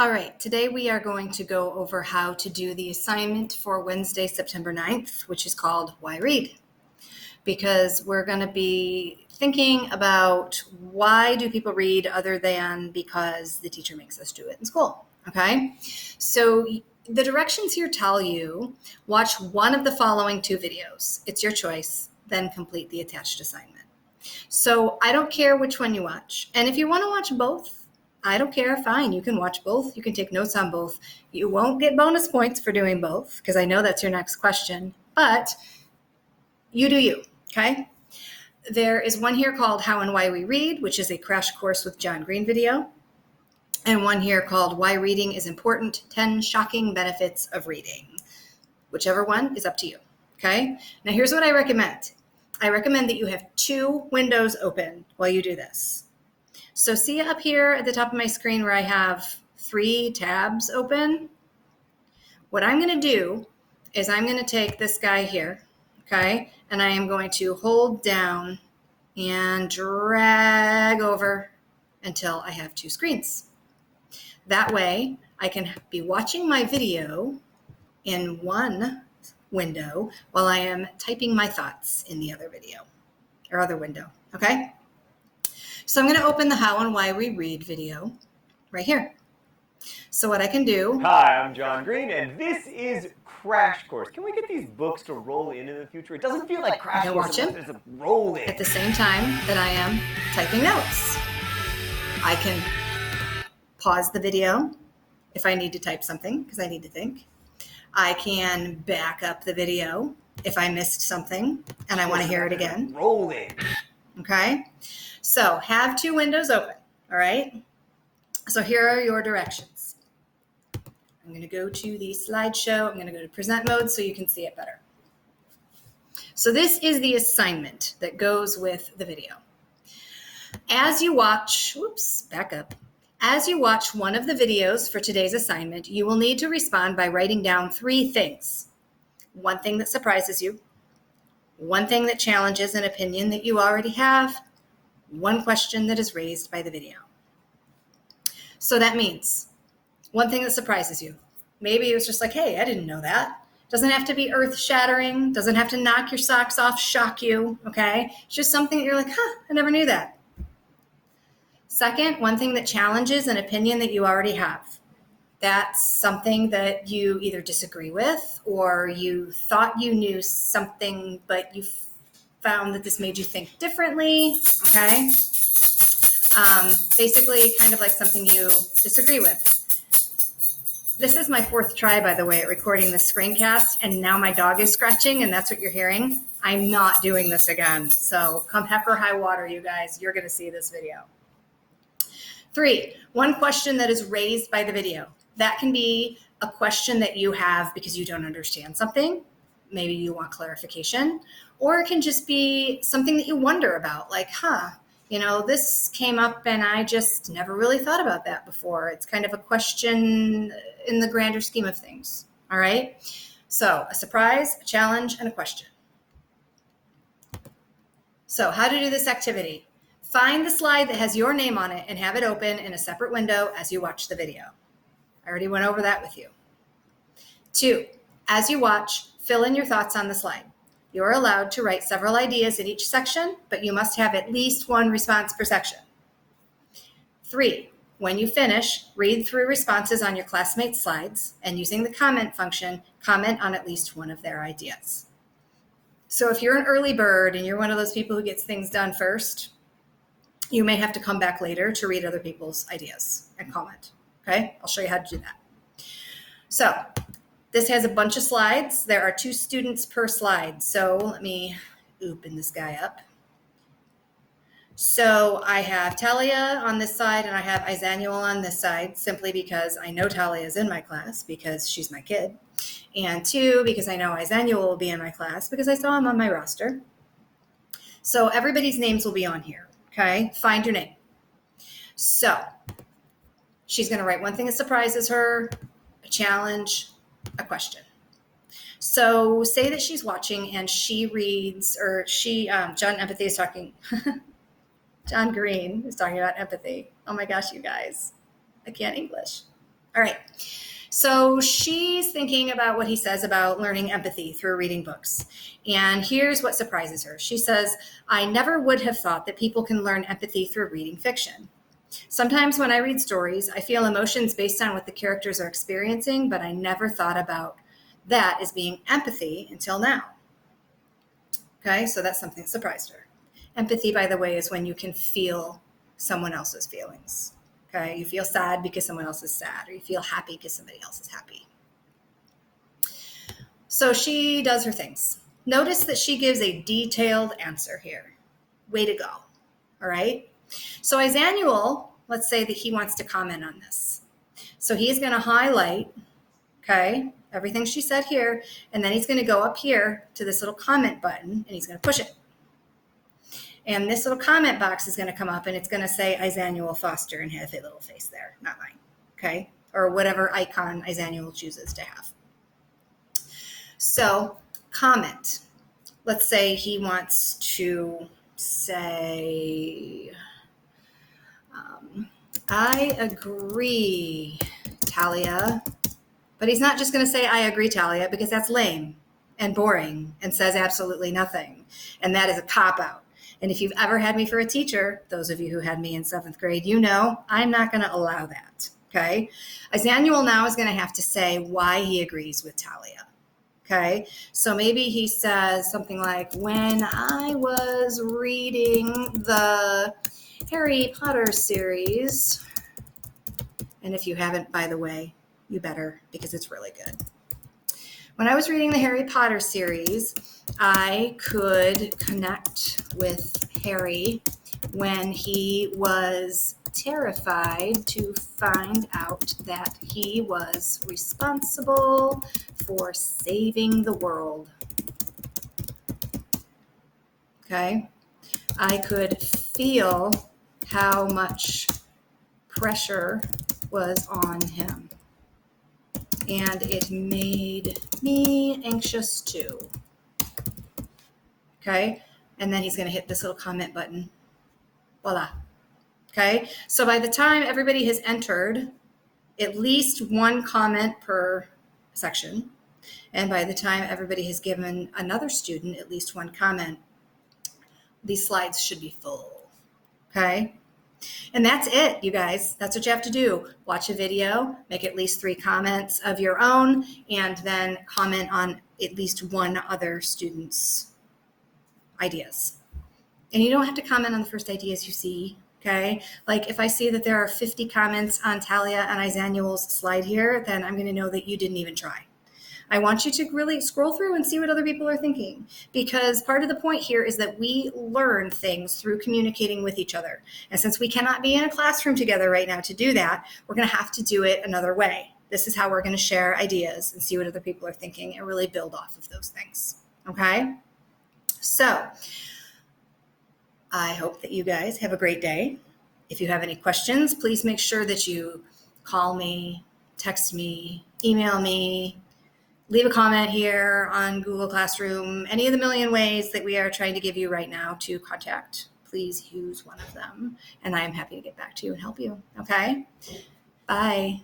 All right, today we are going to go over how to do the assignment for Wednesday, September 9th, which is called Why Read? Because we're going to be thinking about why do people read other than because the teacher makes us do it in school, okay? So the directions here tell you, watch one of the following 2 videos. It's your choice, then complete the attached assignment. So I don't care which one you watch. And if you want to watch both, I don't care, fine, you can watch both. You can take notes on both. You won't get bonus points for doing both, because I know that's your next question, but you do you, okay? There is one here called How and Why We Read, which is a crash course with John Green video, and one here called Why Reading is Important, 10 Shocking Benefits of Reading. Whichever one is up to you, okay? Now here's what I recommend. I recommend that you have 2 windows open while you do this. So see up here at the top of my screen where I have 3 tabs open? What I'm going to do is I'm going to take this guy here, okay, and I am going to hold down and drag over until I have 2 screens. That way I can be watching my video in one window while I am typing my thoughts in the other video or other window, okay? So I'm going to open the How and Why We Read video right here. So what I can do... Hi, I'm John Green, and this is Crash Course. Can we get these books to roll in the future? It doesn't feel like Crash Course unless there's a roll in. At the same time that I am typing notes. I can pause the video if I need to type something, because I need to think. I can back up the video if I missed something and I want to hear it again. Roll in. Okay? So have 2 windows open, all right? So here are your directions. I'm going to go to the slideshow. I'm going to go to present mode so you can see it better. So this is the assignment that goes with the video. As you watch, back up. As you watch one of the videos for today's assignment, you will need to respond by writing down 3 things. 1 thing that surprises you, 1 thing that challenges an opinion that you already have, 1 question that is raised by the video. So that means 1 thing that surprises you. Maybe it was just like, hey, I didn't know that. Doesn't have to be earth-shattering, doesn't have to knock your socks off, shock you, okay? It's just something that you're like, I never knew that. Second, 1 thing that challenges an opinion that you already have. That's something that you either disagree with or you thought you knew something, but you found that this made you think differently, okay? Basically, kind of like something you disagree with. This is my 4th try, by the way, at recording this screencast, and now my dog is scratching, and that's what you're hearing. I'm not doing this again. So come heck or high water, you guys, you're going to see this video. 3, 1 question that is raised by the video. That can be a question that you have because you don't understand something. Maybe you want clarification. Or it can just be something that you wonder about, like, this came up and I just never really thought about that before. It's kind of a question in the grander scheme of things, all right? So a surprise, a challenge, and a question. So how to do this activity. Find the slide that has your name on it and have it open in a separate window as you watch the video. I already went over that with you. 2, as you watch, fill in your thoughts on the slide. You're allowed to write several ideas in each section, but you must have at least 1 response per section. 3, when you finish, read through responses on your classmates' slides, and using the comment function, comment on at least 1 of their ideas. So if you're an early bird and you're one of those people who gets things done first, you may have to come back later to read other people's ideas and comment, okay? I'll show you how to do that. So this has a bunch of slides. There are 2 students per slide. So let me open this guy up. So I have Talia on this side and I have Isanuel on this side, simply because I know Talia is in my class because she's my kid. And 2, because I know Isanuel will be in my class because I saw him on my roster. So everybody's names will be on here, okay? Find your name. So she's going to write 1 thing that surprises her, a challenge, a question. So say that she's watching and she reads, or John Empathy is talking, John Green is talking about empathy. Oh my gosh, you guys, I can't English. All right. So she's thinking about what he says about learning empathy through reading books. And here's what surprises her. She says, I never would have thought that people can learn empathy through reading fiction. Sometimes when I read stories, I feel emotions based on what the characters are experiencing, but I never thought about that as being empathy until now. Okay, so that's something that surprised her. Empathy, by the way, is when you can feel someone else's feelings. Okay, you feel sad because someone else is sad, or you feel happy because somebody else is happy. So she does her things. Notice that she gives a detailed answer here. Way to go. All right. So Izanuel, let's say that he wants to comment on this. So he's going to highlight, okay, everything she said here, and then he's going to go up here to this little comment button, and he's going to push it. And this little comment box is going to come up, and it's going to say Izanuel Foster and have a little face there, not mine, okay? Or whatever icon Izanuel chooses to have. So comment. Let's say he wants to say, I agree, Talia. But he's not just going to say, I agree, Talia, because that's lame and boring and says absolutely nothing. And that is a cop-out. And if you've ever had me for a teacher, those of you who had me in 7th grade, you know I'm not going to allow that, okay? Izanuel now is going to have to say why he agrees with Talia, okay? So maybe he says something like, when I was reading the Harry Potter series, and if you haven't, by the way, you better, because it's really good. When I was reading the Harry Potter series, I could connect with Harry when he was terrified to find out that he was responsible for saving the world. Okay? I could feel how much pressure was on him. And it made me anxious too. Okay? And then he's going to hit this little comment button. Voila. Okay? So by the time everybody has entered at least one comment per section, and by the time everybody has given another student at least one comment, these slides should be full. Okay? And that's it, you guys. That's what you have to do. Watch a video, make at least 3 comments of your own, and then comment on at least one other student's ideas. And you don't have to comment on the first ideas you see, okay? Like if I see that there are 50 comments on Talia and Izanuel's slide here, then I'm going to know that you didn't even try. I want you to really scroll through and see what other people are thinking, because part of the point here is that we learn things through communicating with each other. And since we cannot be in a classroom together right now to do that, we're going to have to do it another way. This is how we're going to share ideas and see what other people are thinking and really build off of those things. Okay? So I hope that you guys have a great day. If you have any questions, please make sure that you call me, text me, email me, leave a comment here on Google Classroom, any of the million ways that we are trying to give you right now to contact. Please use one of them, and I am happy to get back to you and help you. Okay? Bye.